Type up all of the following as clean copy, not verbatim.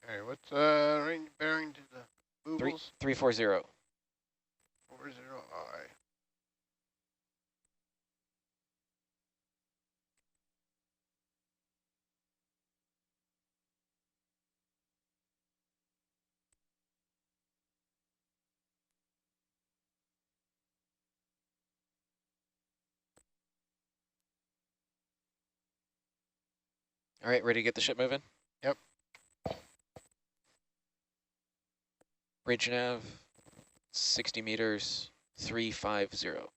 All right, what's range bearing to the boobles? 340. 40I. All right, ready to get the ship moving? Yep. Bridge nav, 60 meters, 350.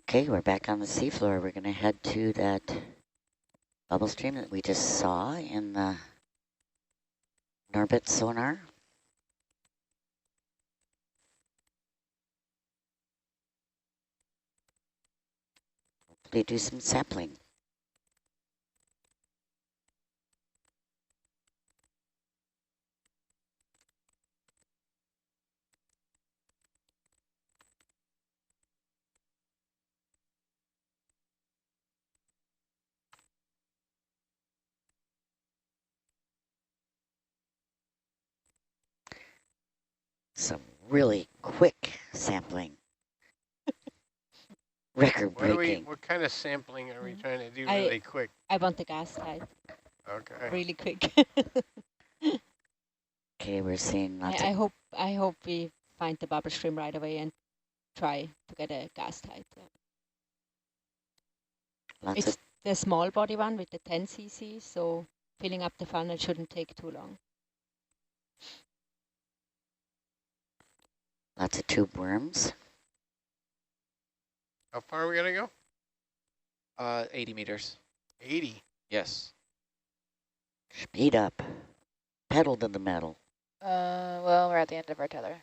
Okay, we're back on the seafloor. We're going to head to that bubble stream that we just saw in the Norbit sonar. Hopefully do some sampling. Some really quick sampling. Record breaking. What kind of sampling are we trying to do really quick? I want the gas type. Okay. Really quick. Okay, we're seeing lots I hope we find the bubble stream right away and try to get a gas type. It's the small body one with the 10 cc, so filling up the funnel shouldn't take too long. lots of tube worms. How far are we going to go? 80 meters. 80. Yes. Speed up. Pedal to the metal. Well, we're at the end of our tether.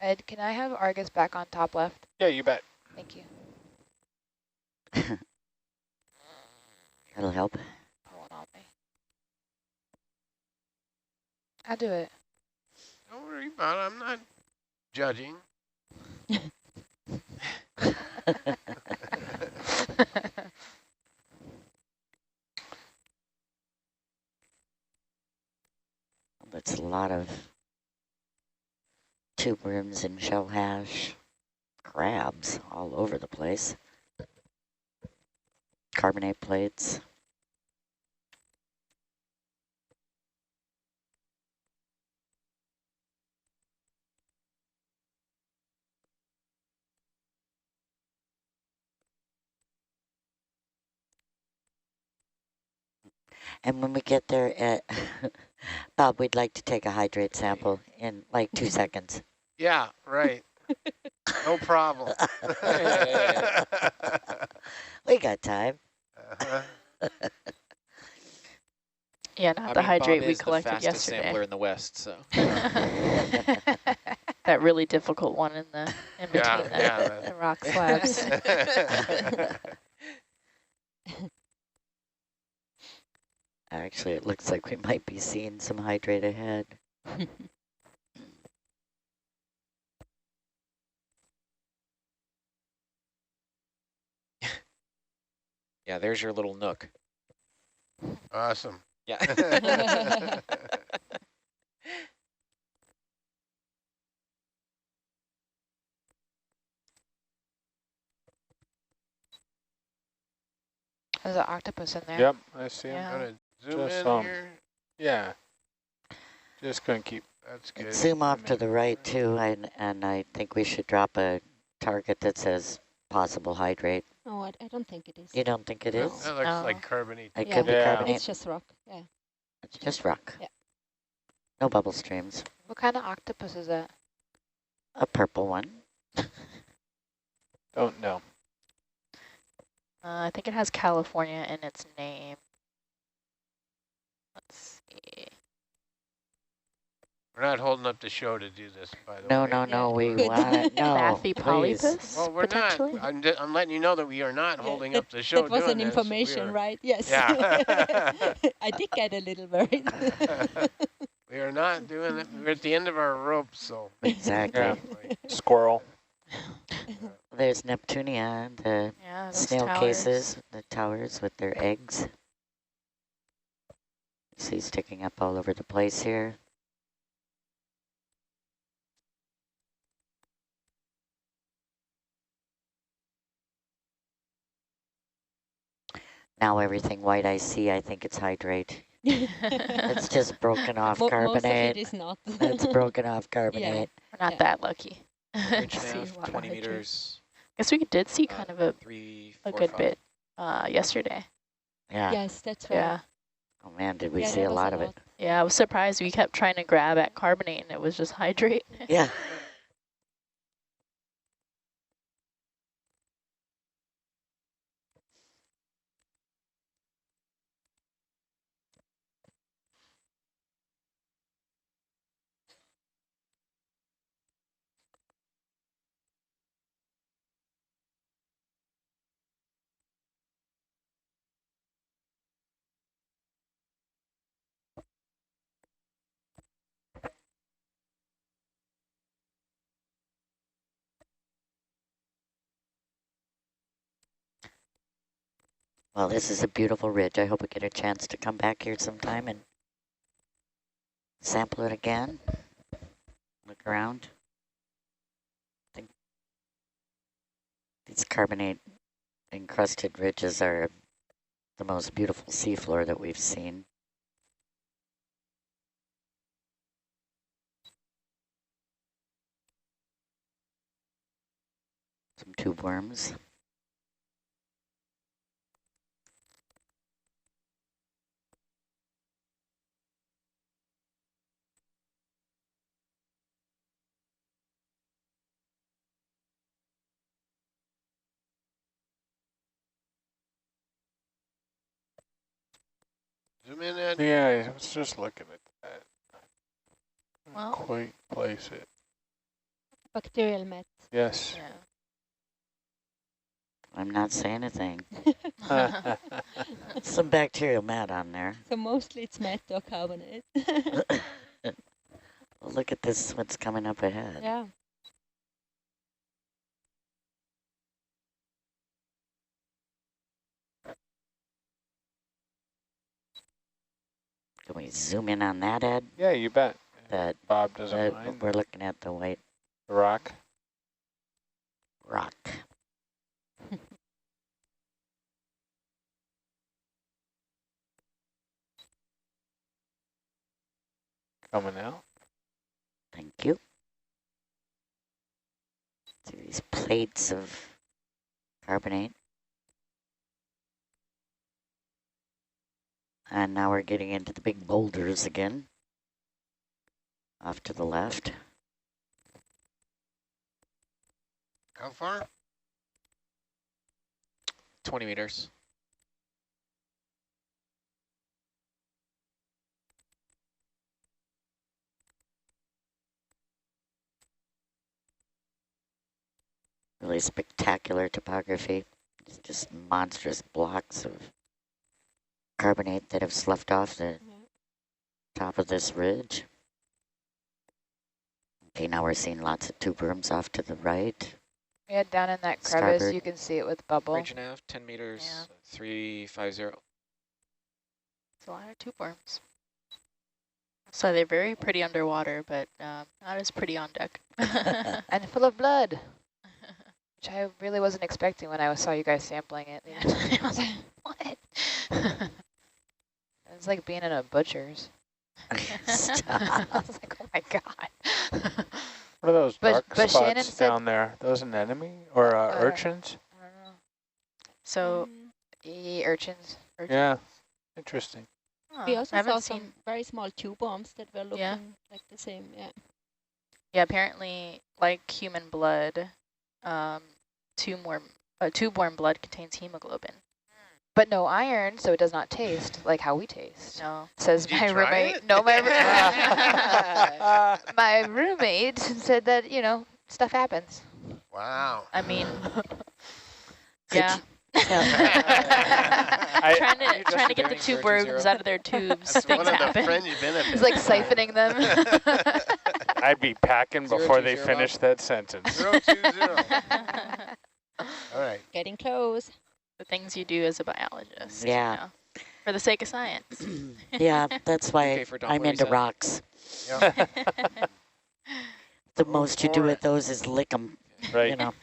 Ed, can I have Argus back on top left? Yeah, you bet. Thank you. That'll help. Pulling on me. I'll do it. Don't worry about it. I'm not judging. That's a lot of tube worms and shell hash. Crabs all over the place. Carbonate plates. And when we get there at Bob, we'd like to take a hydrate sample in like 2 seconds. Yeah, right. No problem. We got time. Yeah, not the hydrate Bob we is collected the fastest yesterday. sampler in the West, so. That really difficult one in between the rock slabs. Actually, it looks like we might be seeing some hydrate ahead. Yeah, there's your little nook. Awesome. Yeah. There's an octopus in there. Yep, I see him. Yeah. I'm going to zoom Just, in here. Yeah. Just couldn't keep. That's good. Zoom off to the right too, and I think we should drop a target that says possible hydrate. No, I don't think it is. You don't think it is? That looks like carbonate. It Yeah. could be carbonate. It's just rock, yeah. It's just rock. Yeah. No bubble streams. What kind of octopus is that? A purple one. Don't know. I think it has California in its name. We're not holding up the show to do this, by the No, way. no, no, we Good. want it. No, Bathy please. polypus, Well, we're not. potentially? I'm letting you know that we are not holding that, up the show that was doing an this. information, We are, right? Yes. Yeah. I did get a little worried. We are not doing it. We're at the end of our rope, so. Exactly. Yeah. Definitely. Squirrel. There's Neptunia, the Yeah, those snail towers. cases, the towers with their eggs. You see sticking up all over the place here. Now everything white I see, I think it's hydrate. It's just broken off Most of carbonate. it is not. It's broken off carbonate. We're not that lucky. Bridge to see nav, water 20 hydrate. meters. Guess we did see kind of a 3, a 4, good 5. bit yesterday. Yeah. Yes, that's right. Yeah. Oh man, did we Yeah, see there a was lot of it. Yeah, I was surprised. We kept trying to grab at carbonate and it was just hydrate. Yeah. Well, this is a beautiful ridge. I hope we get a chance to come back here sometime and sample it again. Look around. I think these carbonate encrusted ridges are the most beautiful seafloor that we've seen. Some tube worms. Zoom in, Ed. Yeah, I was just looking at that. Well. Quite place it. Bacterial mat. Yes. I'm not saying a thing. Yeah. Some bacterial mat on there. So mostly it's mat or carbonate. Well, look at this, what's coming up ahead. Yeah. Can we zoom in on that, Ed? Yeah, you bet. That, Bob doesn't mind. we're looking at the white The rock. rock. Coming out. Thank you. See these plates of carbonate. And now we're getting into the big boulders again. Off to the left. How far? 20 meters. Really spectacular topography. It's just monstrous blocks of carbonate that have sloughed off the top of this ridge. Okay, now we're seeing lots of tube worms off to the right. Yeah, down in that crevice, Starboard. you can see it with bubble. Bridge nav, 10 meters, Yeah. 350. It's a lot of tube worms. So they're very pretty underwater, but not as pretty on deck. And full of blood, which I really wasn't expecting when I saw you guys sampling it. I was like, what? It's like being in a butcher's. Stop. I was like, oh my God. What are those dark but Shannon spots said- down there? Those anemone or urchins? I don't know. So, Urchins. Yeah, interesting. We I also haven't saw seen. some very small tube worms that were looking Yeah. like the same. Yeah. Yeah, apparently, like human blood, tube worm blood contains hemoglobin. but no iron, so it does not taste like how we taste. No. Says Did you my try roommate. it? No, my roommate said that, you know, stuff happens. Wow. I mean, Could yeah. you- trying Are you to get the bearing two 020? worms out of their tubes. That's Things one of the happen. fringe benefits. It's like siphoning them. I'd be packing Zero before two they zero, finish Bob. that sentence. 020. All right. Getting close. The things you do as a biologist. Yeah. You know, for the sake of science. Yeah, that's why Okay for I'm Doppler into reset? rocks. Yep. The Go most you do for with it. those is lick them, Right. you know.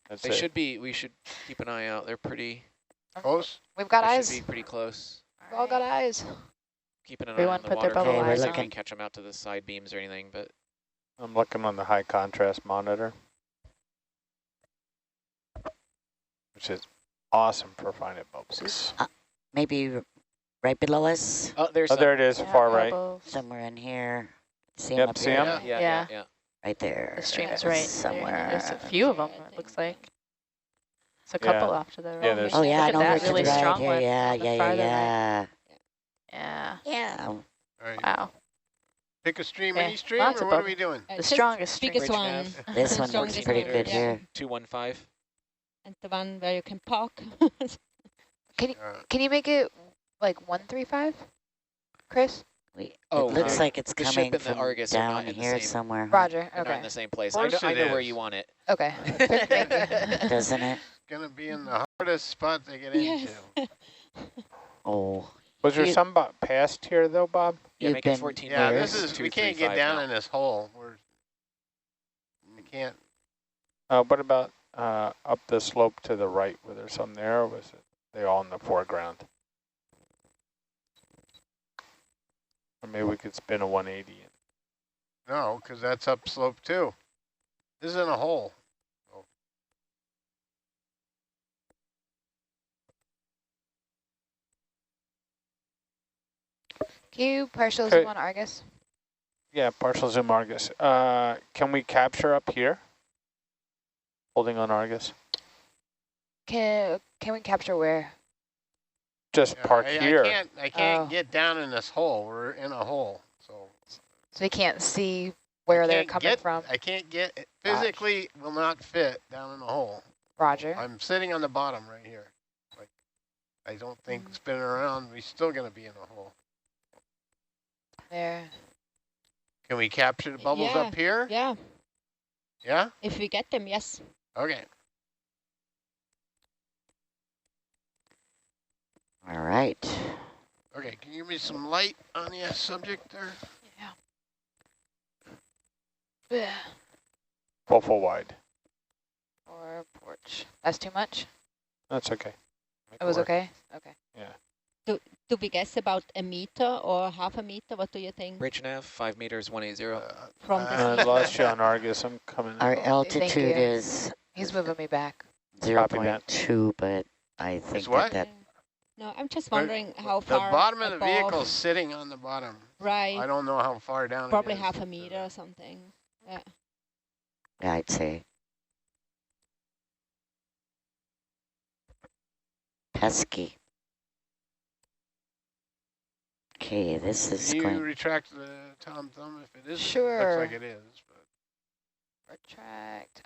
That's They it. should be, we should keep an eye out. They're pretty, Close. We've got they eyes. should be pretty close. We've all got eyes. Keeping an eye Everyone on the put their water bubble column, eyes so we on. can catch them out to the side beams or anything, but I'm looking on the high contrast monitor, which is awesome for finding bubbles. Maybe right below us, oh, there's Oh, some. there it is, Yeah, far right. bubbles. somewhere in here. See Yep, him up see here? 'em? Yeah. Right there. The stream's right somewhere. There's a few of them, it looks like. It's a couple off to the right. Yeah, there's- Oh yeah, Look I at know that Richard really right strong here. one Yeah, on the yeah, yeah, farther right. yeah. Yeah. Yeah. All right. Wow. Pick a stream, Okay, any stream, lots or of what are bubbles. we doing? The Just strongest stream. biggest Bridge one. nav. This The one looks strongest pretty one, good yeah. here. 215. And the one where you can park. Can you make it like 135, Chris? Oh, It looks okay. like it's The ship coming and the from Argus are down not in the here same- somewhere, Roger. They're not in Okay. the same place. Of course I know it where is. you want it. Okay. Thank you. doesn't it? Gonna be in the hardest spot to get Yes. into. Oh, Was there You- some past here though, Bob? Yeah, You've make it been- 14 Yeah, meters, this is, we can't get down in this hole. We can't. What about up the slope to the right? Were there some there, or was it they all in the foreground? Or maybe we could spin a 180. No, because that's upslope too. This isn't a hole. Can you partial Okay. zoom on Argus? Yeah, partial zoom Argus. Can we capture up here? Holding on Argus. Can we capture where? Just Yeah, park here. I can't Oh. get down in this hole. We're in a hole, so So we can't see I where they're can't coming get- from. I can't get physically will not fit down in the hole. Roger. I'm sitting on the bottom right here. Like, I don't think spinning around, we're still gonna be in a hole. There. Can we capture the bubbles Yeah. up here? Yeah, Yeah? if we get them, yes. Okay. all right. Okay, can you give me some light on the subject there? Yeah. Full wide. Or porch. That's too much? That's okay. Make It was work. okay? Okay. Do we guess about a meter or half a meter? What do you think? Bridge nav, 5 meters, 180. From the I lost you on Argus. I'm coming. Our Thank altitude you. is He's moving me back. 0.2, but I think what? that No, I'm just But wondering how The far bottom of the above- vehicle's sitting on the bottom. Right, I don't know how far down probably it is. half a meter or something. Yeah. yeah, I'd say. Pesky. Okay, this is Can you going. retract the Tom Thumb if it is? Sure. Looks like it is. But. Retract.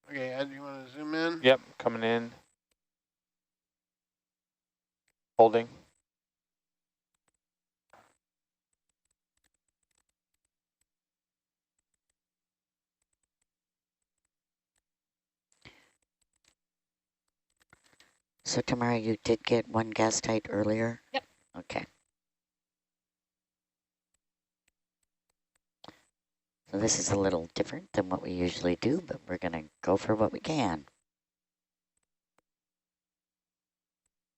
Okay, Ed, you want to zoom in? Yep, coming in. Holding. So Tamara, you did get one gas tight earlier? Yep. Okay. So this is a little different than what we usually do, but we're going to go for what we can.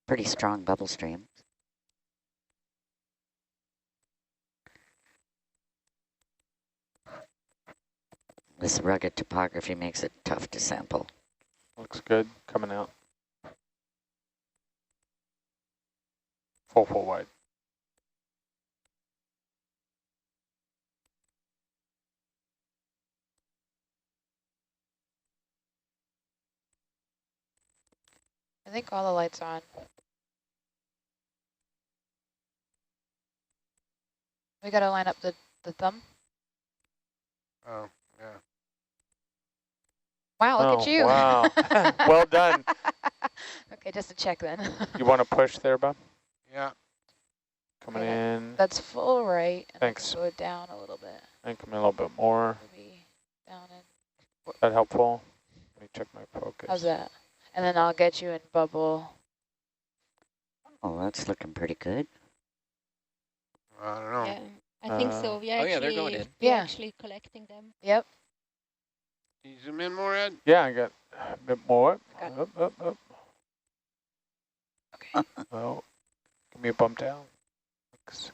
Pretty strong bubble stream. This rugged topography makes it tough to sample. Looks good. Coming out. Full wide. I think all the lights are on. We gotta line up the thumb. Oh, yeah. Wow, look at you. Wow. Well done. Okay, just to check then. You want to push there, Bob? Yeah. Coming Okay, in. That's full right. And Thanks. Go it down a little bit. And come in a little bit more. Maybe down in. Is that helpful? Let me check my focus. How's that? And then I'll get you in bubble. Oh, that's looking pretty good. I don't know. Yeah, I think so. We are Oh, yeah, they're going in. we're Yeah. actually collecting them. Yep. Can you zoom in more, Ed? Yeah, I got a bit more. Got Up. Okay. Oh, give me a bump down. Thanks.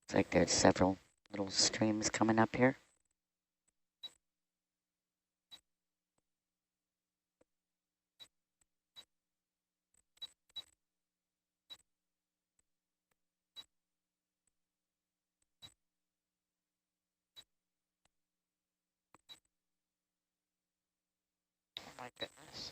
It's like there's several little streams coming up here. Oh my goodness.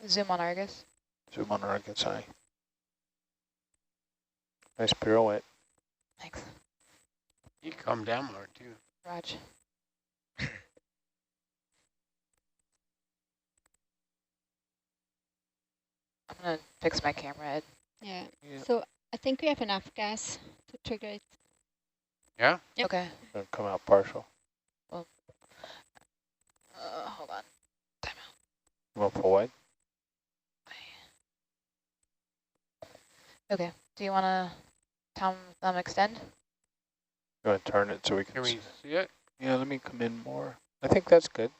Zoom on Argus. Zoom on Argus eye. Nice pirouette. Thanks. You come down more, too. Raj. I'm gonna fix my camera, Ed. Yeah. Yeah. So I think we have enough gas to trigger it. Yeah? Yep. Okay. Gonna come out partial. Hold on. Go full wide. Okay. Do you want to thumb extend? You want to turn it so we can Can see? we see it? Yeah, let me come in more. I think that's good.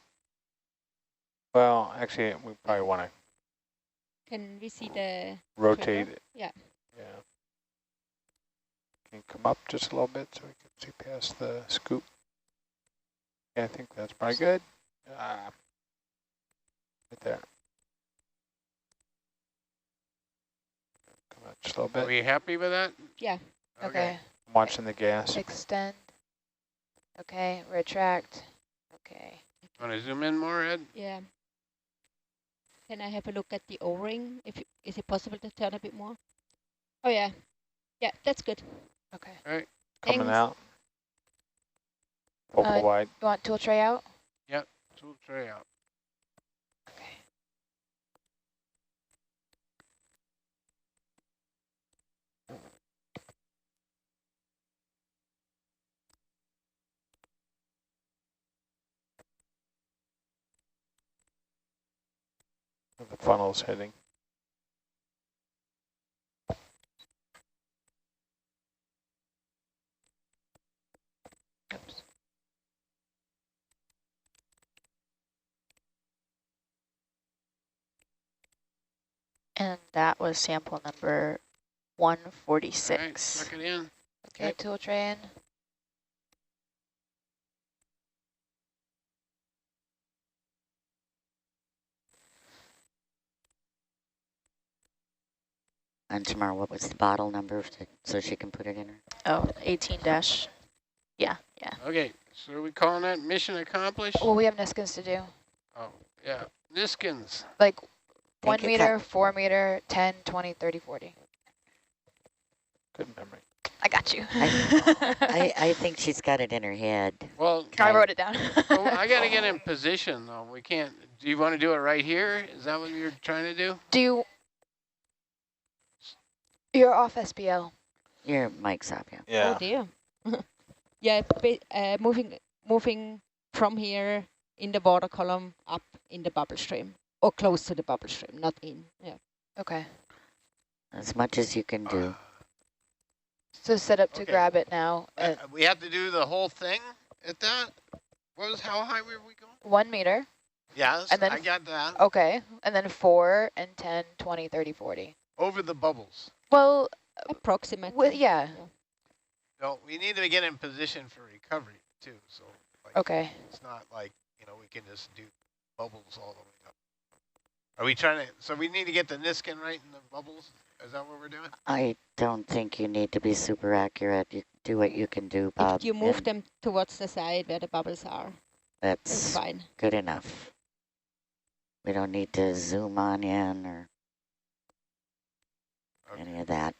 Well, actually, we probably want to Can we see the rotate it. Yeah. Yeah. Can you come up just a little bit so we can see past the scoop? Yeah, I think that's probably good. Right there. Come out just a little Are bit. we happy with that? Yeah. Okay. I'm watching the gas. Extend. Okay. Retract. Okay. Want to zoom in more, Ed? Yeah. Can I have a look at the O-ring? Is it possible to turn a bit more? Oh yeah. Yeah, that's good. Okay. Coming Thanks. out. Focal wide. You want tool tray out? Tool tray out. Okay. The funnel's hitting. Oops. And that was sample number 146. All right, suck it in. Okay. Tool tray in. And tomorrow, what was the bottle number so she can put it in her? Oh, 18 dash. Yeah. Okay, so are we calling that mission accomplished? Well, we have Niskins to do. Oh, yeah. Niskins. Like Thank 1 you, meter, 4 meter, 10, 20, 30, 40. Good memory. I got you. I think she's got it in her head. Well, I wrote it down. well, I got to get in position, though. We can't. Do you want to do it right here? Is that what you're trying to do? Do you... You're off SPL. Your mic's up, yeah. Yeah. Oh dear. Yeah, moving from here in the water column up in the bubble stream, or close to the bubble stream, not in. Yeah. Okay. As much as you can do. So set up to Okay. grab it now at We have to do the whole thing at that? How high were we going? 1 meter. Yes, And then I got that. Okay. And then 4 and 10, 20, 30, 40. Over the bubbles. Well, Approximately. yeah. No, we need to get in position for recovery too. So like, Okay. it's not like, we can just do bubbles all the way up. Are we trying to, so we need to get the Niskin right in the bubbles? Is that what we're doing? I don't think you need to be super accurate. You do what you can do, Bob. If you move and them towards the side where the bubbles are, it's that's fine. good enough. We don't need to zoom on in or any of that.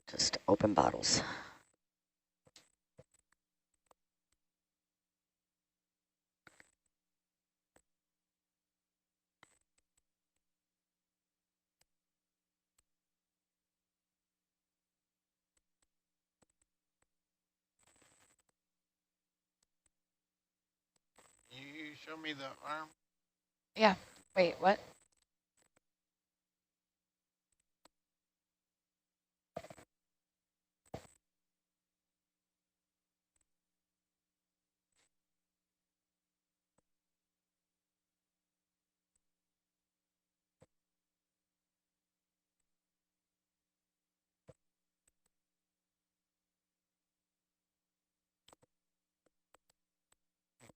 Just open bottles. You show me the arm. Yeah. Wait, what?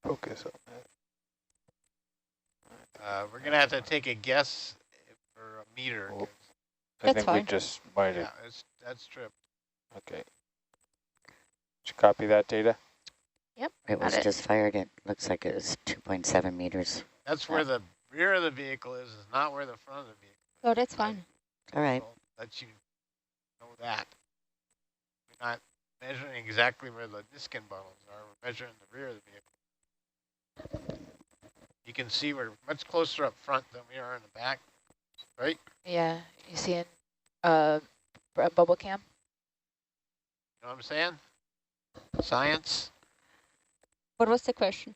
Focus on that. We're going to have to take a guess for a meter. Well, I That's think fine. we just might have. Yeah, that's trip. Okay. Did you copy that data? It Got was it. just fired. It looks like it was 2.7 meters. That's where the rear of the vehicle is not where the front of the vehicle is. So that's fine. All right. So let you know that. We're not measuring exactly where the Niskin bottles are. We're measuring the rear of the vehicle. You can see we're much closer up front than we are in the back, right? Yeah. You see in a bubble cam? You know what I'm saying? Science. What was the question?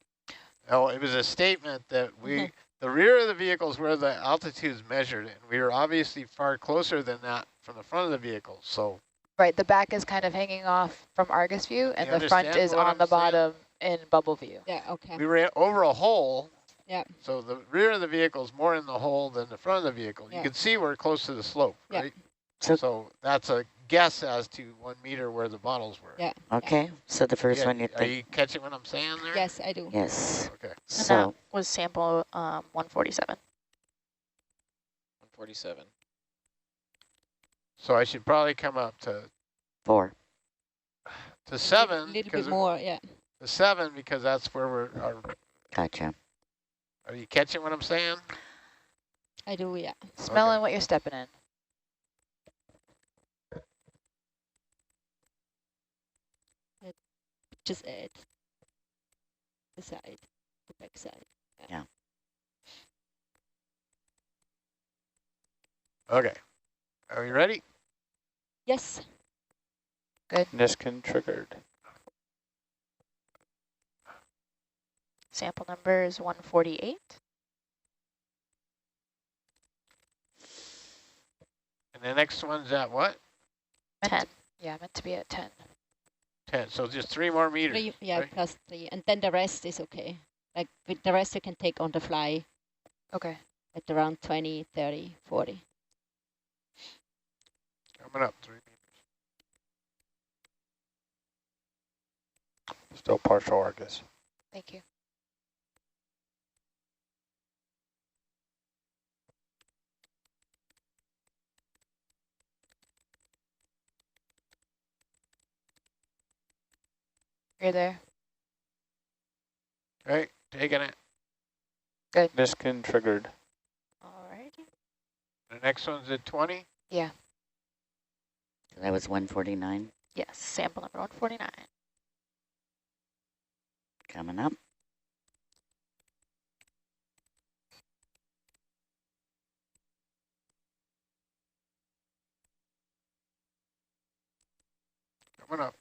Oh, it was a statement that the rear of the vehicle is where the altitude is measured, and we are obviously far closer than that from the front of the vehicle. So Right. The back is kind of hanging off from Argus view, and the front understand is what on I'm the saying? bottom in bubble view. Yeah, okay. we were over a hole. Yeah. So the rear of the vehicle is more in the hole than the front of the vehicle. Yeah. You can see we're close to the slope, Yeah. right? So- So that's a guess as to 1 meter where the bottles were. Yeah. Okay. So the first one you Are think. you catching what I'm saying there? Yes, I do. Yes. Okay. And So that was sample 147. 147. So I should probably come up to 4. 7. A little because bit more, yeah. To 7 because that's where Gotcha. are you catching what I'm saying? I do, yeah. Smelling Okay. what you're stepping in. Just add the side, the back side. Okay. Are we ready? Yes. Niskin triggered. Sample number is 148. And the next one's at what? 10. Yeah, meant to be at 10. 10. So just 3 more meters. 3, yeah, right? plus 3. And then the rest is okay. Like with the rest you can take on the fly Okay. at around 20, 30, 40. Coming up 3 meters. Still partial Argus. Thank you. You're there. Right, taking it. Niskin triggered. Alrighty. The next one's at 20. Yeah. That was 149 Yes, sample number 149. coming up. Coming up.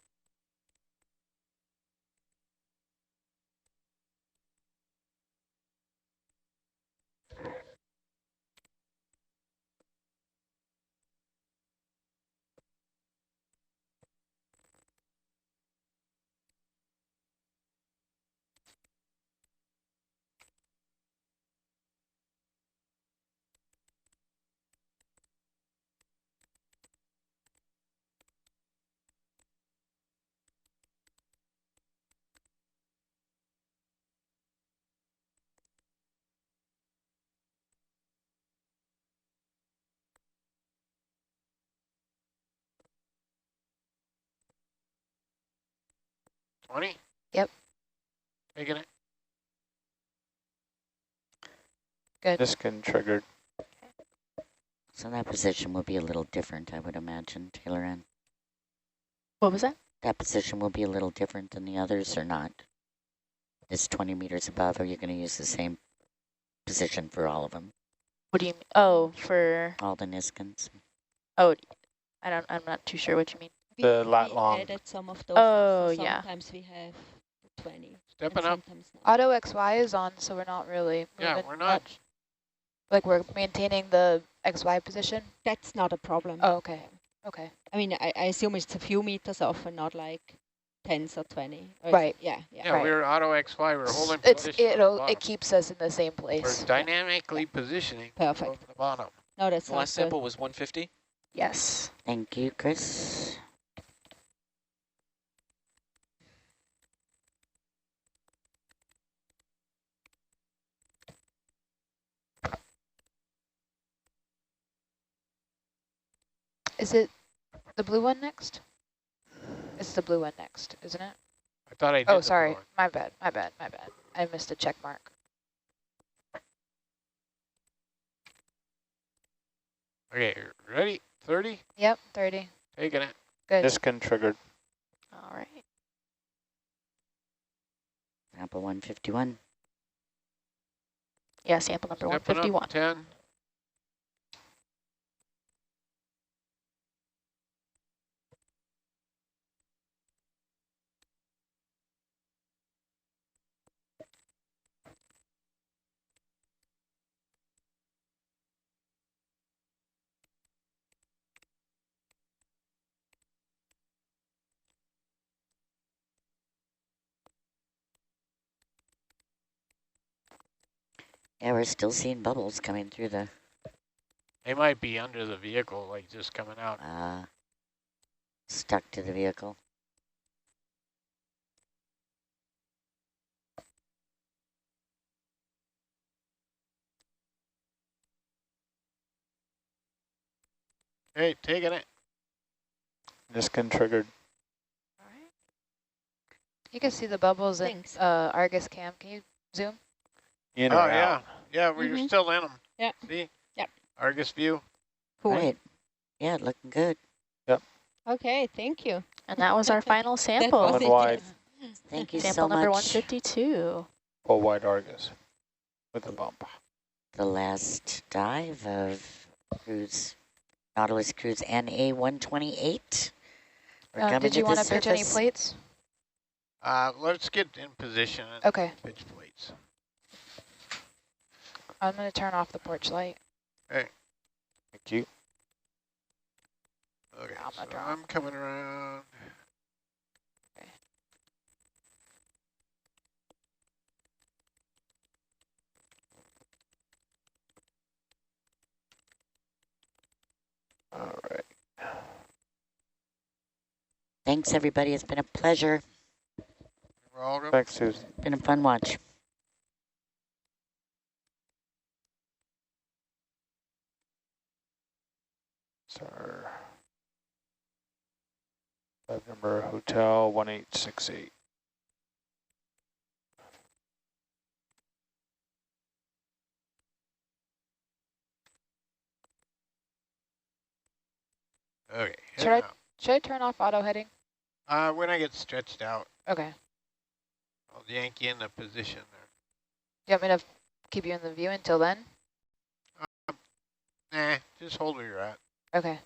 20? Yep. Taking it. Good. Niskin triggered. So that position will be a little different, I would imagine, Taylor Ann. What was that? That position will be a little different than the others or not? It's 20 meters above, or are you going to use the same position for all of them? What do you mean? Oh, for, All the Niskins? oh, I'm not too sure what you mean. The lat we long. added some of those. Oh, so yeah. sometimes we have 20. Stepping and up. sometimes not. Auto XY is on, so we're not really Yeah, moving we're not. much. Like we're maintaining the XY position. That's not a problem. Oh, okay. Okay. I mean, I assume it's a few meters off and not like 10s or 20. Or Right. Yeah. Yeah, Right. we're auto XY. We're holding It's position on the bottom. it keeps us in the same place. We're dynamically positioning Perfect. above the bottom. No, that's The last good. sample was 150. Yes. Thank you, Chris. Is it the blue one next? It's the blue one next, isn't it? I thought I did. Oh, the sorry. blue one. My bad. My bad. My bad. I missed a check mark. Okay, ready? 30? Yep, 30. Taking it. Good. Niskin triggered. All right. Sample 151. Yeah, sample number Stepping 151. up 10. Yeah, we're still seeing bubbles coming through the They might be under the vehicle, like just coming out. stuck to the vehicle. Hey, taking it. Niskin triggered. All right. You can see the bubbles in Thanks. Argus cam. Can you zoom? In Oh, or yeah. out? Yeah, we're still in them. Yeah. See? Yep. Argus view. Cool. Right. Yeah, looking good. Okay, thank you. And that was our final That sample. was One it, wide. yes. Thank you Sample so number much. 152. Full wide Argus with a bump. The last dive of Nautilus Cruise NA128. We're coming Did you to want the to pitch any surface. plates? Let's get in position and Okay. pitch plates. I'm going to turn off the porch light. Hey. Thank you. Okay, I'm so gonna draw. I'm coming around. Okay. All right. Thanks, everybody. It's been a pleasure. We're all good. Thanks, Susan. Been a fun watch. Sir. Dive number Hotel 1868. Okay. Should I turn off auto heading? When I get stretched out, Okay. I'll yank you in the position there. You want me to keep you in the view until then? Nah, just hold where you're at. Okay.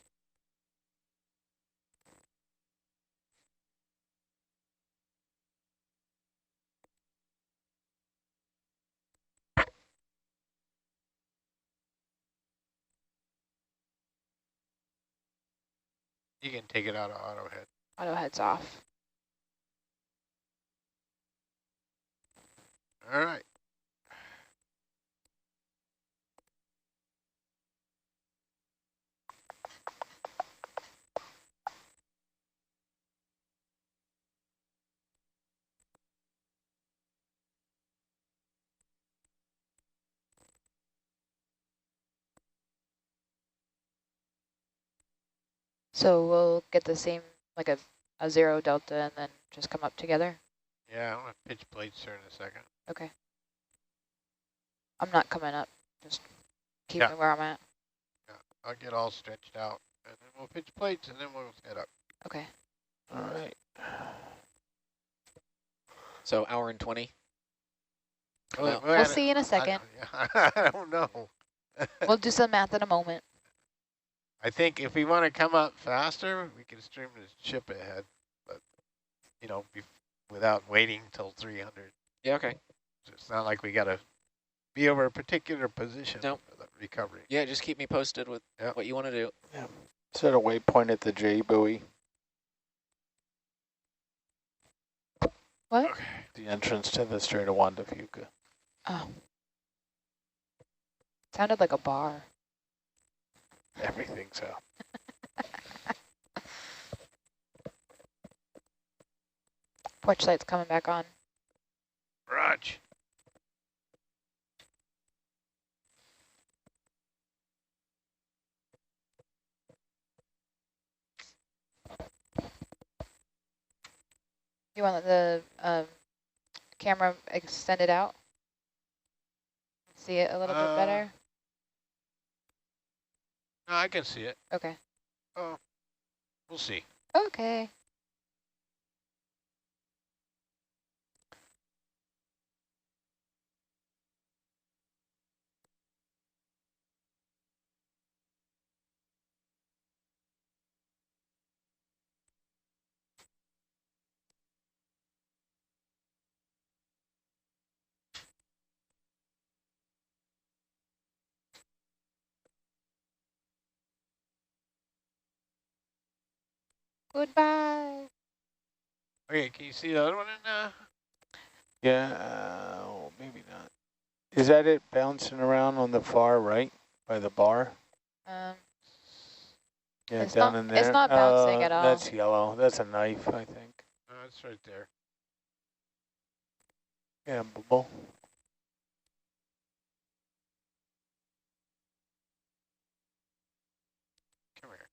You can take it out of auto head. Auto heads off. All right. So we'll get the same, like a 0 delta and then just come up together? Yeah, I'm going to pitch plates here in a second. Okay. I'm not coming up. Just keep Yeah. me where I'm at. Yeah, I'll get all stretched out, and then we'll pitch plates, and then we'll head up. Okay. All right. So hour and 20. Well, We'll see in a second. I don't know. We'll do some math in a moment. I think if we want to come up faster, we can stream the ship ahead, but, you know, without waiting till 300. Yeah, okay. So it's not like we got to be over a particular position Nope. for the recovery. Yeah, just keep me posted with what you want to do. Yeah. Set a waypoint at the J buoy. What? Okay. The entrance to the Strait of Juan de Fuca. Oh. Sounded like a bar. Everything so. Porch light's coming back on. Raj. You want the camera extended out? See it a little bit better? No, I can see it. Okay. Oh, we'll see. Okay. Goodbye. Okay, can you see the other one in Yeah, maybe not. Is that it bouncing around on the far right by the bar? Um, Yeah, It's down not- in there. it's not bouncing at all. That's yellow. That's a knife, I think. Oh, it's right there. Yeah, bubble. Come here.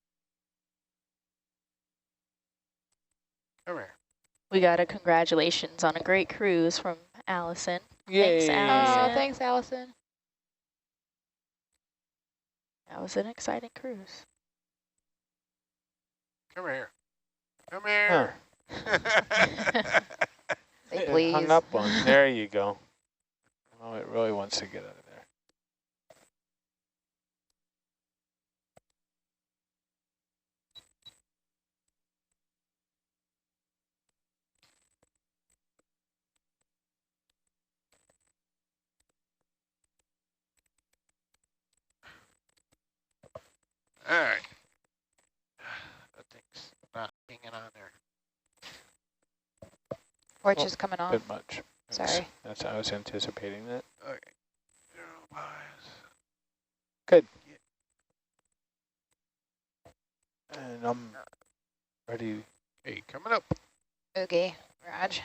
Come here. We got a congratulations on a great cruise from Allison. Yay. Thanks, oh, Allison. thanks, Allison. That was an exciting cruise. Come here. Come Huh. here. Say It please. hung up on. There you go. Oh, it really wants to get out of there. All right. That thing's not hanging on there. Porch Oh, is coming on. Bit much. Sorry. That's I was anticipating that. Okay. 0 pies. Good. And I'm ready. Hey, coming up. Okay, Raj.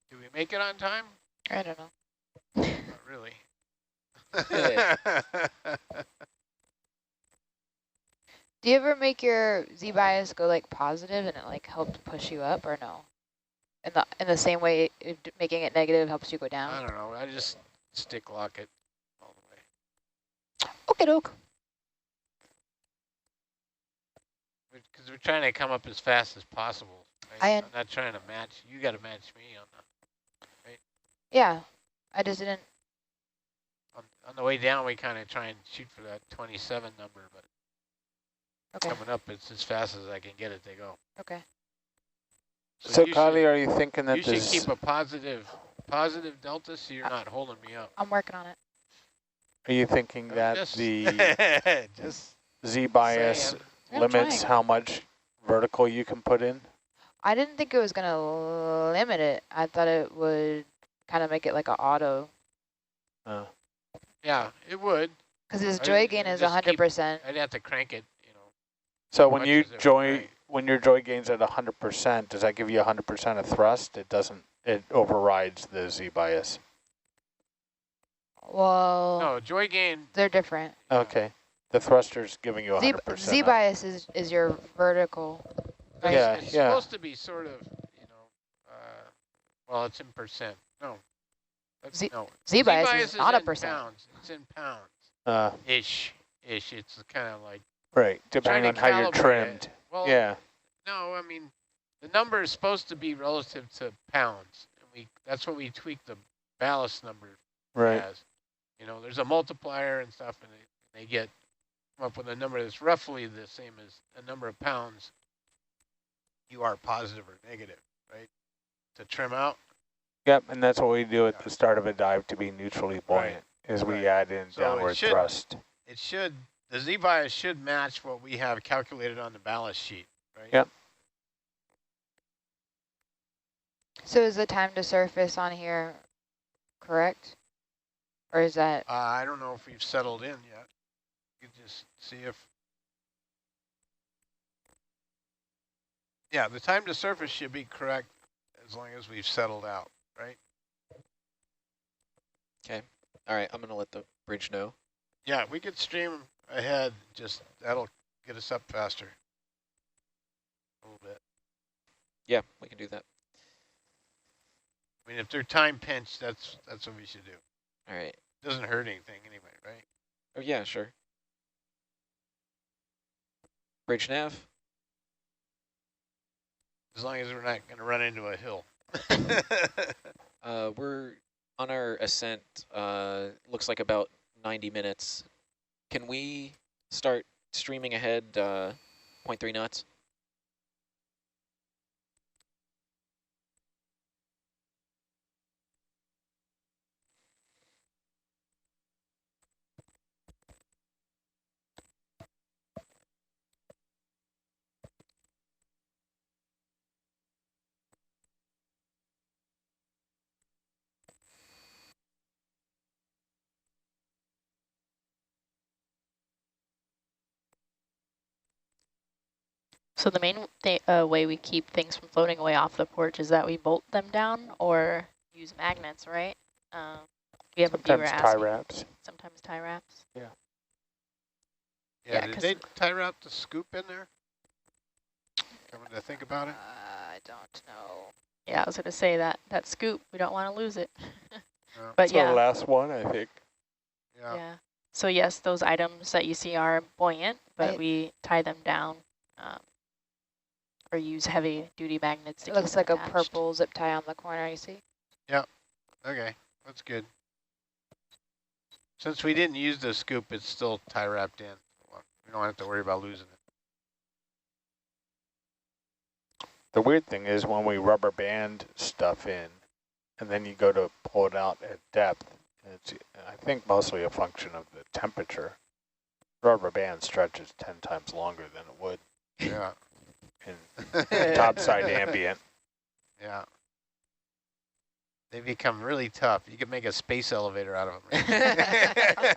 Do we make it on time? I don't know. Not really. Yeah. Do you ever make your Z-bias go like positive and it like helps push you up, or no? In the same way, making it negative helps you go I down? don't know. I just stick lock it all the way. Okay, doke. Because we're trying to come up as fast as possible. Right? I'm not trying to match. You got to match me on Yeah, I just didn't. on the way down. We kind of try and shoot for that 27 number, but Okay, coming up, it's as fast as I can get it to go. okay. So you Kylie, should, are you thinking that you should this? keep a positive delta, so you're not holding me up. I'm working on it. Are you thinking that Just- the just Z bias saying. I'm limits trying. how much vertical you can put in? I didn't think it was going to limit it. I thought it would kind of make it like an auto. Yeah, it would. Because his I joy would gain is just keep- 100%. I'd have to crank it, you know. So as when much you as it would joy, crank. when your joy gain's at 100%, does that give you 100% of thrust? It doesn't. It overrides the Z bias. Well, No, joy gain. they're different. Okay. The thruster's giving you 100%. Z bias is your vertical. Right? Yeah, It's yeah. supposed to be sort of, you know, well, it's in percent. No. No. Z bias is not a in percent. pounds. It's in pounds. Ish. It's kind of like. Right, depending on to how you're calibrate it. trimmed. Well, Yeah. no, I mean, the number is supposed to be relative to pounds. And that's what we tweak the ballast number Right. as. You know, there's a multiplier and stuff, and they get up with a number that's roughly the same as a number of pounds you are positive or negative, right? To trim out. Yep, and that's what we do at the start of a dive to be neutrally buoyant, is we add in So downward thrust. The Z bias should match what we have calculated on the ballast sheet, right? Yep. So is the time to surface on here correct? Or is that? I don't know if we've settled in yet. You can just see if. Yeah, the time to surface should be correct as long as we've settled out, right? Okay. All right, I'm going to let the bridge know. Yeah, we could stream ahead. Just that'll get us up faster. A little bit. Yeah, we can do that. I mean, if they're time pinched, that's what we should do. All right. Doesn't hurt anything anyway, right? Oh, yeah, sure. Bridge nav. As long as we're not going to run into a hill. We're on our ascent, looks like about 90 minutes. Can we start streaming ahead 0.3 knots? So the main way we keep things from floating away off the porch is that we bolt them down or use magnets, right? We have a viewer Sometimes tie asking. wraps. Sometimes tie wraps. Yeah. Yeah, Yeah, did 'cause they tie wrap the scoop in there? Coming to think about it? I don't know. Yeah, I was going to say that scoop, we don't want to lose it. No. But It's yeah. the last one, I think. Yeah. Yeah. So yes, those items that you see are buoyant, but Right. we tie them down or use heavy duty magnets to It keep looks them like a attached. purple zip tie on the corner, you see? Okay, that's good. Since we didn't use the scoop, it's still tie wrapped in. Well, we don't have to worry about losing it. The weird thing is when we rubber band stuff in, and then you go to pull it out at depth, it's, I think, mostly a function of the temperature. Rubber band stretches 10 times longer than it would Yeah. in topside ambient. Yeah. They become really tough. You could make a space elevator out of them.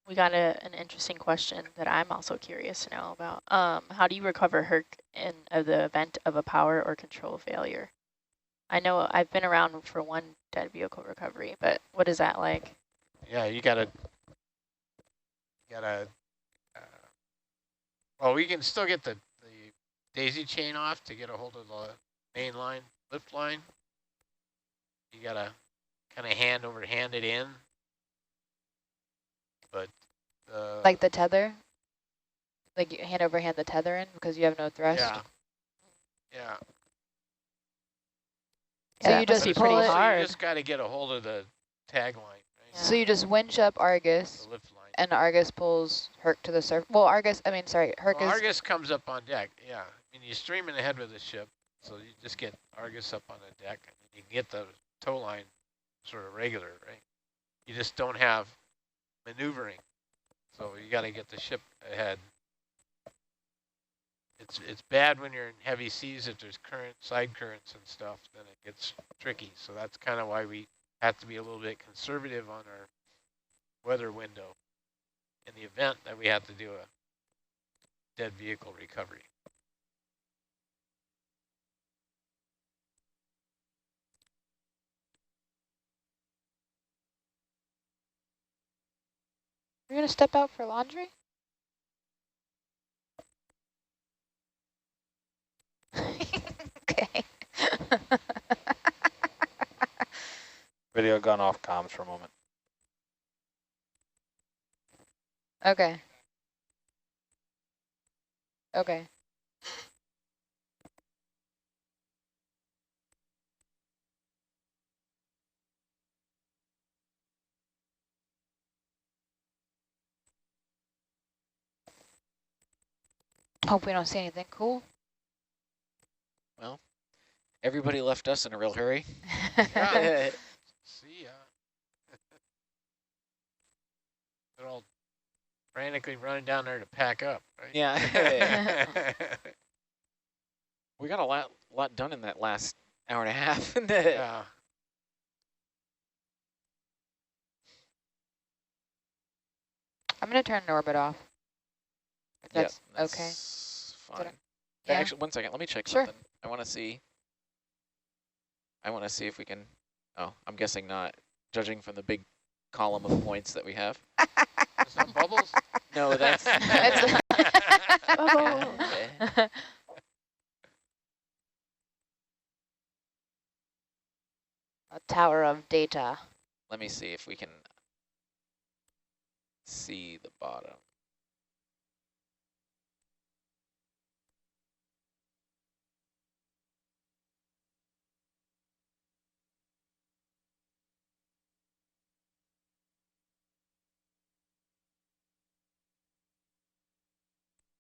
We got an interesting question that I'm also curious to know about. How do you recover Herc in the event of a power or control failure? I know I've been around for one dead vehicle recovery, but what is that like? Yeah, you gotta, well, we can still get the daisy chain off to get a hold of the main line, lift line. You gotta kind of hand over hand it in. But Like the tether? Like you hand over hand the tether in because you have no thrust? yeah. Yeah. So Yeah, you that must just be pull pretty it. hard. You just got to get a hold of the tag line, right? So you just winch up Argus, The lift line. and Argus pulls Herc to the surface. Well, Herc Well, is... Argus comes up on deck, yeah. I mean, you're streaming ahead with the ship, so you just get Argus up on the deck, and you can get the tow line sort of regular, right? You just don't have maneuvering, so you got to get the ship ahead. It's bad when you're in heavy seas. If there's side currents and stuff, then it gets tricky. So that's kind of why we have to be a little bit conservative on our weather window in the event that we have to do a dead vehicle recovery. You're going to step out for laundry? Okay. Video gone off comms for a moment. Okay. Okay. Hope we don't see anything cool. Well, everybody left us in a real hurry. Yeah. See ya. They're all frantically running down there to pack up, right? Yeah. We got a lot done in that last hour and a half. Yeah. I'm going to turn an orbit off. If Yep, that's okay. that's fine. Yeah. Actually, 1 second. Let me check Sure. something. I want to see if we can. Oh, I'm guessing not, judging from the big column of points that we have. Some bubbles? No, that's. Bubble. Okay. A tower of data. Let me see if we can see the bottom.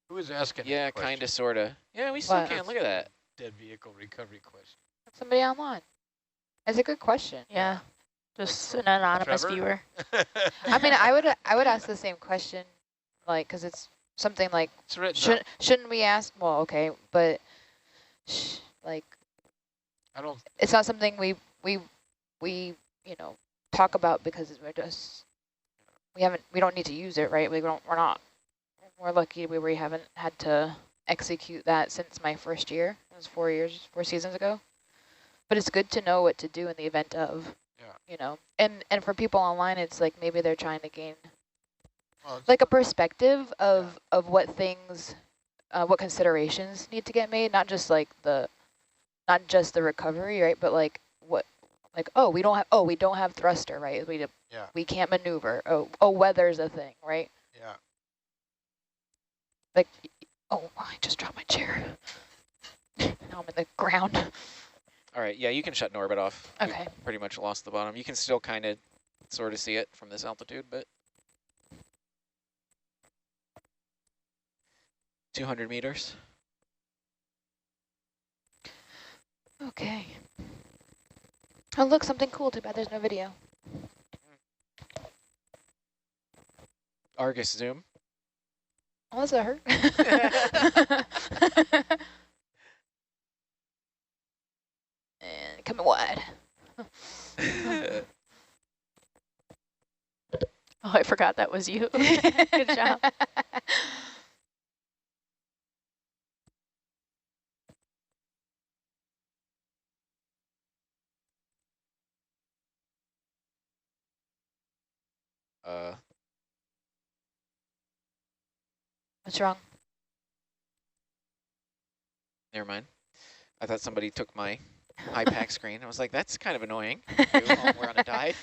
Who was asking that Yeah, question? kind of, sort of. Yeah, we still What? can. Look at that. Dead vehicle recovery question. Somebody online. It's a good question. Yeah, just an anonymous Trevor? viewer. I mean, I would ask the same question, like, because it's something like, It's written up. shouldn't we ask? Well, okay, but like, I don't. it's not something we you know talk about because we don't need to use it, right? We're lucky we haven't had to execute that since my first year. It was 4 seasons ago. But it's good to know what to do in the event of, you know. And for people online, it's like maybe they're trying to gain like a perspective of what things, what considerations need to get made, not just the recovery, right? But like we don't have thruster, right? We can't maneuver. Oh, weather's a thing, right? Yeah. Like, oh, I just dropped my chair. Now I'm in the ground. All right, yeah, you can shut an orbit off. Okay. We pretty much lost the bottom. You can still kind of sort of see it from this altitude, but 200 meters. Okay. Oh, look, something cool. Too bad there's no video. Argus zoom. Oh, does that hurt? And coming wide. Oh, I forgot that was you. Good job. What's wrong? Never mind. I thought somebody took my IPAC screen. I was like, that's kind of annoying. We're on a dive.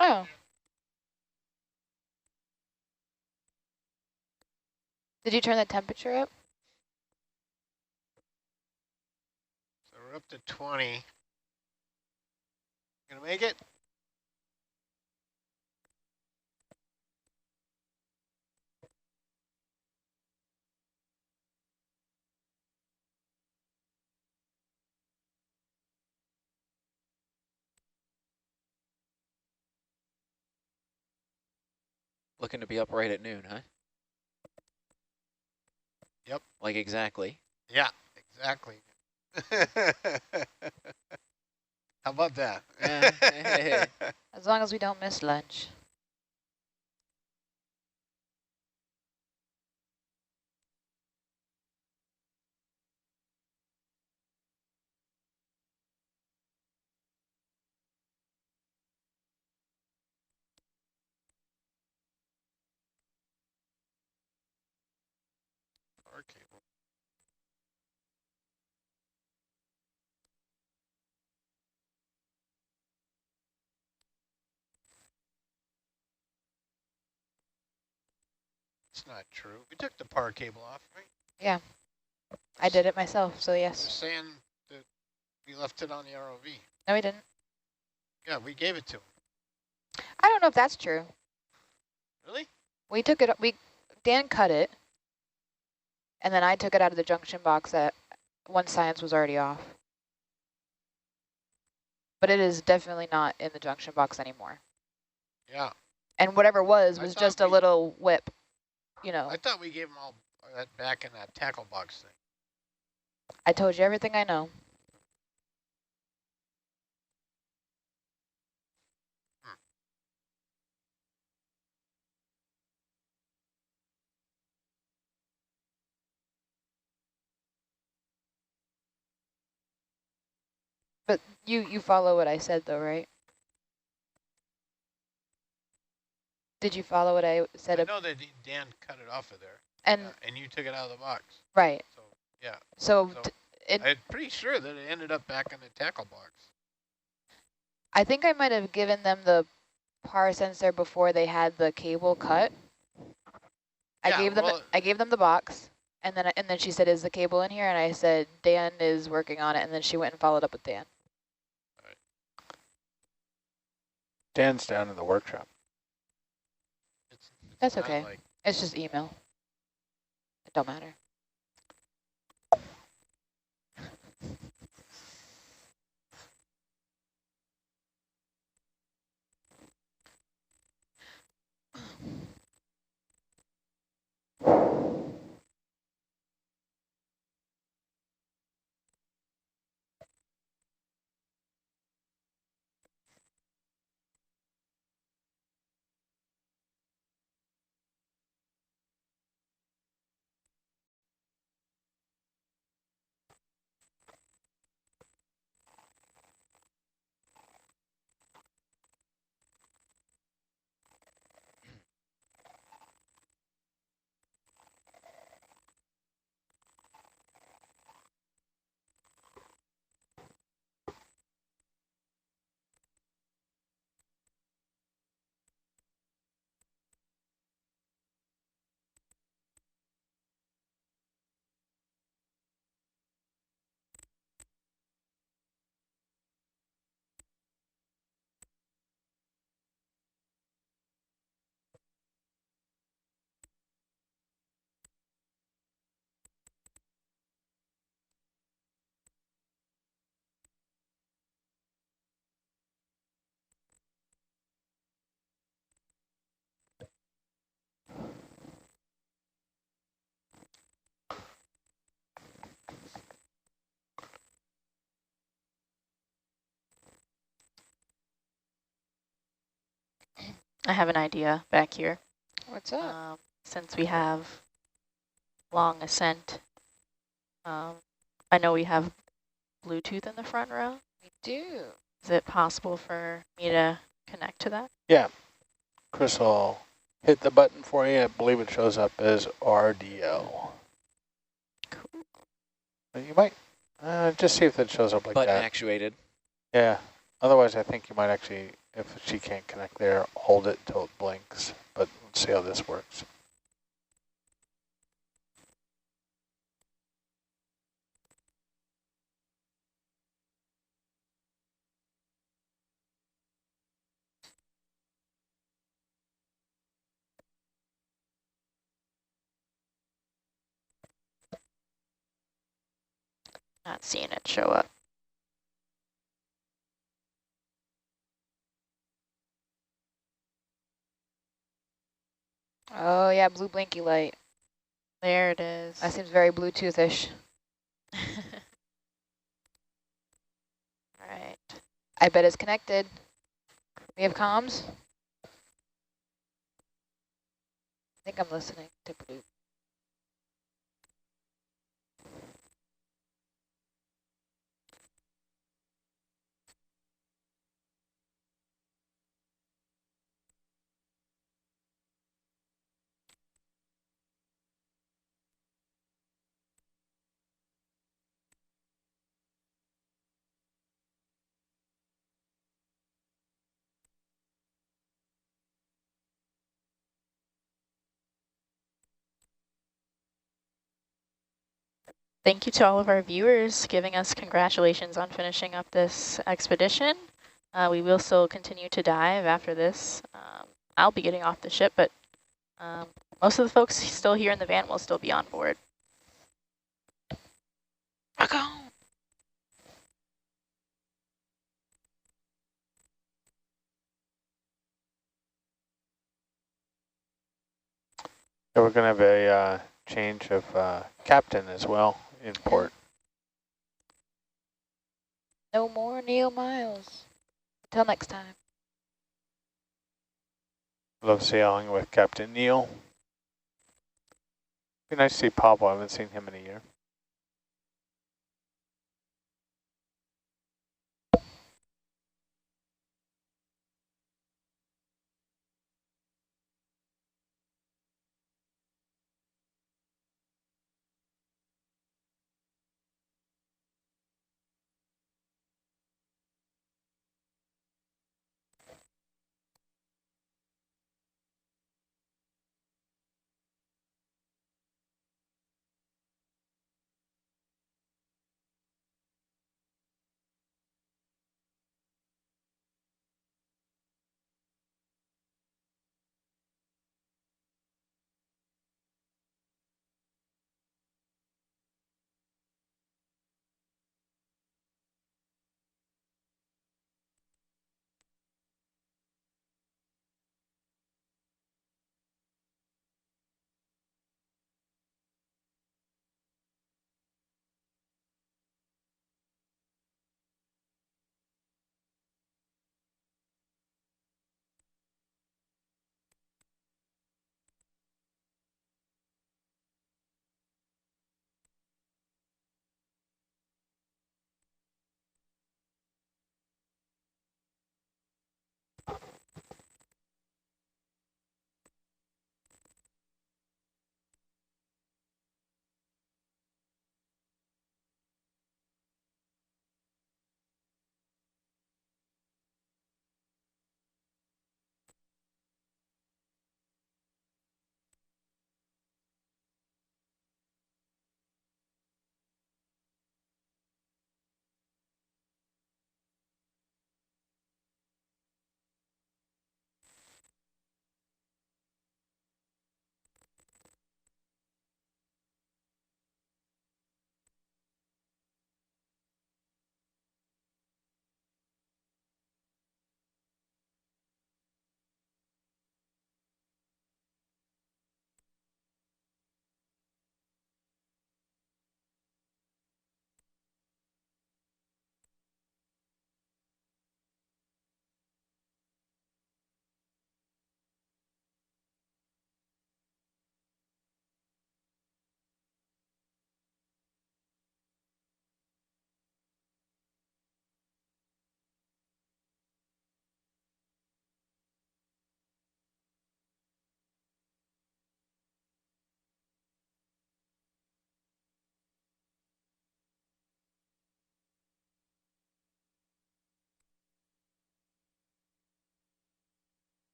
Oh. Did you turn the temperature up? So we're up to 20. Gonna make it? Looking to be up right at noon, huh? Yep. Like exactly. Yeah, exactly. How about that? Yeah. Hey. As long as we don't miss lunch. Power cable. It's not true. We took the power cable off, right? Yeah, I did it myself, so You're yes. saying that we left it on the ROV. No, we didn't. Yeah, we gave it to him. I don't know if that's true. Really? We took it, Dan cut it, and then I took it out of the junction box once science was already off. But it is definitely not in the junction box anymore. Yeah. And whatever was I thought just a little whip, you know. I thought we gave him all that back in that tackle box thing. I told you everything I know. But you follow what I said though, right? Did you follow what I said? I know that Dan cut it off of there. And yeah, and you took it out of the box. right. So yeah. So I'm pretty sure that it ended up back in the tackle box. I think I might have given them the power sensor before they had the cable cut. I gave them the box, and then she said, "Is the cable in here?" And I said, "Dan is working on it." And then she went and followed up with Dan. Right. Dan's down in the workshop. That's okay. It's just email. It don't matter. I have an idea back here. What's up? Since we have long ascent, I know we have Bluetooth in the front row. We do. Is it possible for me to connect to that? Yeah. Chris will hit the button for you. I believe it shows up as RDL. Cool. But you might just see if it shows up like Button that. actuated. Yeah. Otherwise, I think you might actually, if she can't connect there, hold it until it blinks. But let's see how this works. Not seeing it show up. Oh yeah, blue blinky light. There it is. That seems very Bluetoothish. Right. I bet it's connected. We have comms? I think I'm listening to blue. Thank you to all of our viewers giving us congratulations on finishing up this expedition. We will still continue to dive after this. I'll be getting off the ship, but most of the folks still here in the van will still be on board. Rock on. So we're going to have a change of captain as well in port. No more Neil Miles. Until next time. Love sailing with Captain Neil. Be nice to see Pablo. I haven't seen him in a year.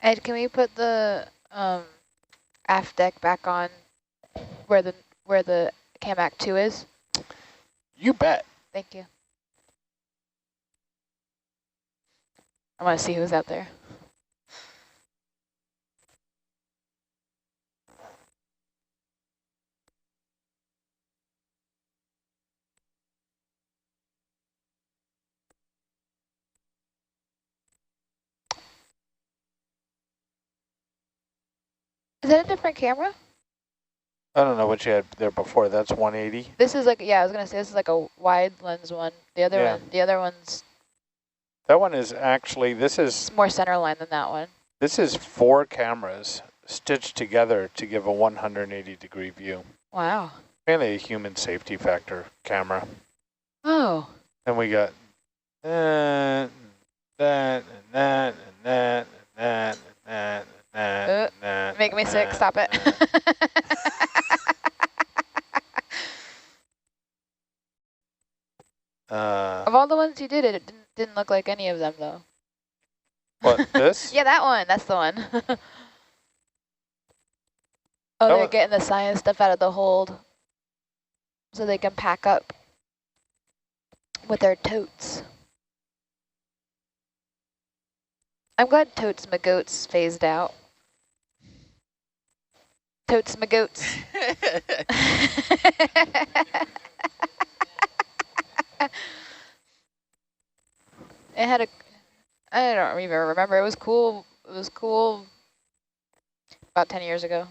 Ed, can we put the aft deck back on where the Camac 2 is? You bet. Thank you. I want to see who's out there. Is that a different camera? I don't know what you had there before. That's 180. This is like, yeah, I was gonna say this is like a wide lens one. The other one's That one is actually, it's more center line than that one. this is 4 cameras stitched together to give a 180-degree view. Wow. Mainly a human safety factor camera. Oh. And we got that, and that, and that, and that, and that, and that, and that. Make me sick. Stop it. Of all the ones you did, it didn't look like any of them, though. What, this? Yeah, that one. That's the one. Oh, they're getting the science stuff out of the hold so they can pack up with their totes. I'm glad totes my goats phased out. Totes my goats. It had a, I don't even remember. It was cool. It was cool about 10 years ago.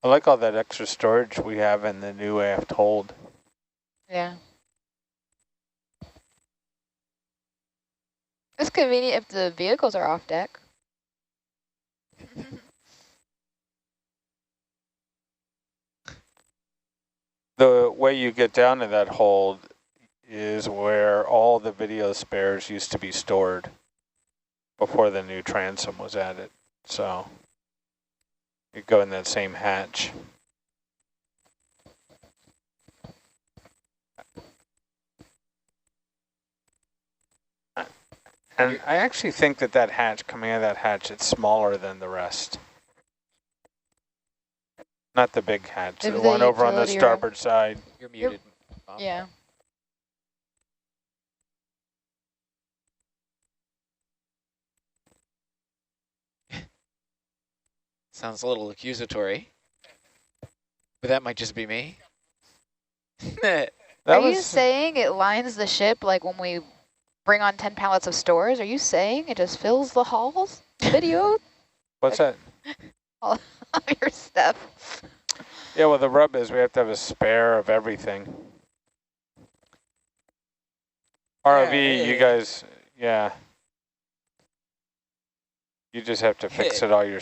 I like all that extra storage we have in the new aft hold. Yeah. It's convenient if the vehicles are off deck. The way you get down to that hold is where all the video spares used to be stored before the new transom was added. So you go in that same hatch. And I actually think that that hatch, coming out of that hatch, it's smaller than the rest. Not the big hatch, the one over on the starboard side. You're muted. Bob. Yeah. Sounds a little accusatory. But that might just be me. Are you saying it lines the ship like when we bring on 10 pallets of stores? Are you saying it just fills the halls? Video? What's that? All of your stuff. Yeah, well, the rub is we have to have a spare of everything. ROV, you guys, yeah. You just have to fix it all yourself.